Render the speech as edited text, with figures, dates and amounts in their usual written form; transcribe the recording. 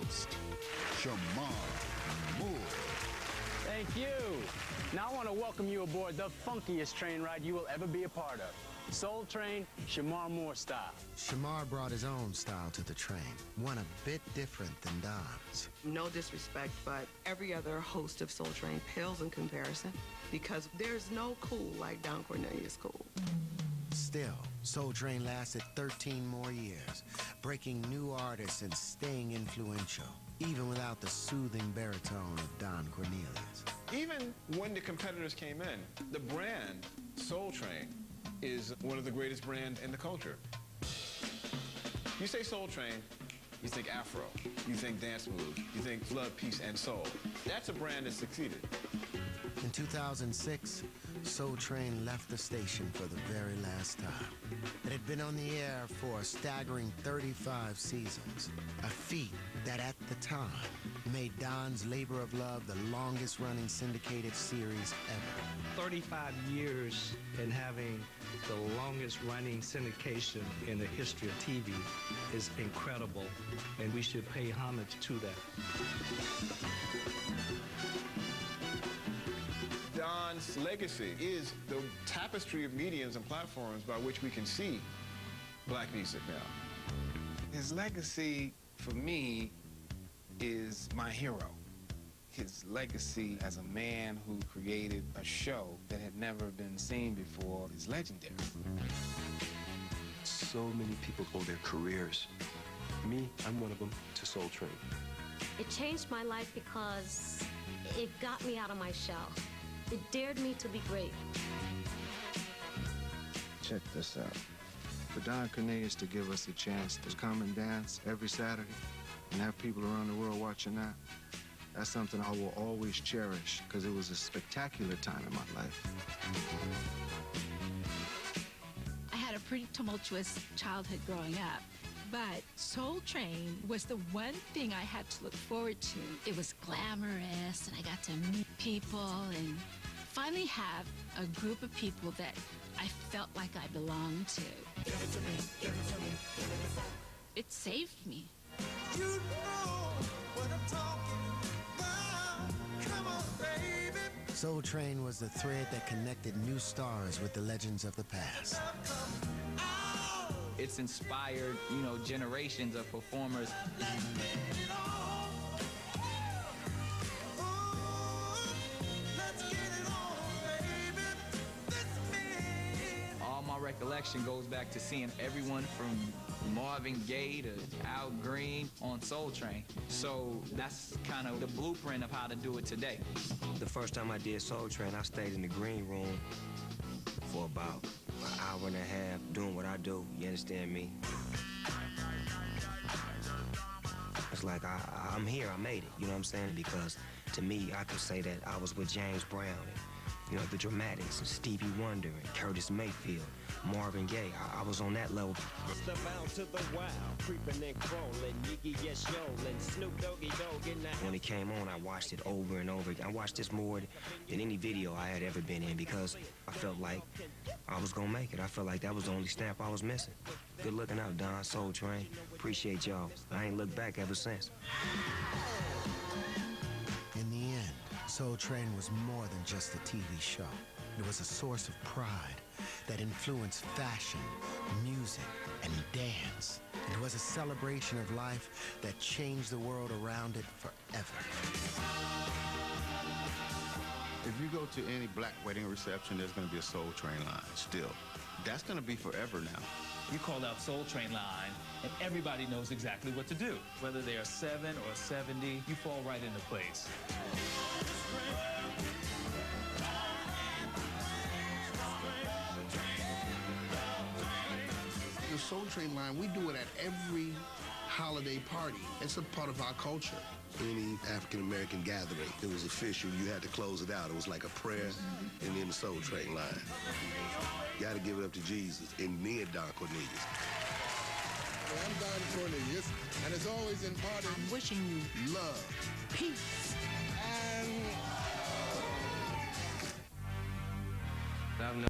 host, Shamar Moore. Thank you. Now I want to welcome you aboard the funkiest train ride you will ever be a part of. Soul Train, Shamar Moore style. Shamar brought his own style to the train, one a bit different than Don's. No disrespect, but every other host of Soul Train pales in comparison because there's no cool like Don Cornelius cool. Still, Soul Train lasted 13 more years, breaking new artists and staying influential, even without the soothing baritone of Don Cornelius. Even when the competitors came in, the brand Soul Train is one of the greatest brands in the culture. You say Soul Train, you think Afro, you think dance moves, you think love, peace, and soul. That's a brand that succeeded. In 2006, Soul Train left the station for the very last time. It had been on the air for a staggering 35 seasons, a feat that at the time made Don's Labor of Love the longest-running syndicated series ever. 35 years and having the longest-running syndication in the history of TV is incredible, and we should pay homage to that. Don's legacy is the tapestry of mediums and platforms by which we can see black music now. His legacy, for me, is my hero. His legacy as a man who created a show that had never been seen before is legendary. So many people owe their careers. Me, I'm one of them, to Soul Train. It changed my life because it got me out of my shell. It dared me to be great. Check this out. For Don Cornelius to give us a chance to come and dance every Saturday and have people around the world watching that's something I will always cherish because it was a spectacular time in my life. I had a pretty tumultuous childhood growing up, but Soul Train was the one thing I had to look forward to. It was glamorous, and I got to meet people and finally have a group of people that I felt like I belonged to. Give it to me, give it to me, give it to me. It saved me. You know what I'm talking about. Come on, baby. Soul Train was the thread that connected new stars with the legends of the past. It's inspired, generations of performers. All my recollection goes back to seeing everyone from Marvin Gaye to Al Green on Soul Train. So that's kind of the blueprint of how to do it today. The first time I did Soul Train, I stayed in the green room for about an hour and a half doing what I do, you understand me? It's like I'm here, I made it, you know what I'm saying? Because to me, I could say that I was with James Brown and, the Dramatics and Stevie Wonder and Curtis Mayfield, Marvin Gaye. I was on that level. Step out to the wild, creeping and crawling, Yiggy yes yolin', Snoop Doggy Dogg in the house. When it came on, I watched it over and over again. I watched this more than any video I had ever been in because I felt like I was gonna make it. I felt like that was the only stamp I was missing. Good looking out, Don, Soul Train. Appreciate y'all. I ain't looked back ever since. In the end, Soul Train was more than just a TV show. It was a source of pride that influenced fashion, music, and dance. It was a celebration of life that changed the world around it forever. If you go to any black wedding reception, there's going to be a Soul Train line still. That's going to be forever now. You call out Soul Train line, and everybody knows exactly what to do. Whether they are 7 or 70, you fall right into place. The Soul Train line, we do it at every holiday party. It's a part of our culture. Any African-American gathering, it was official. You had to close it out. It was like a prayer and then the Soul Train line. Got to give it up to Jesus and then Don Cornelius. I'm Don Cornelius, and it's always imparted. I'm wishing you love, peace, and... I've known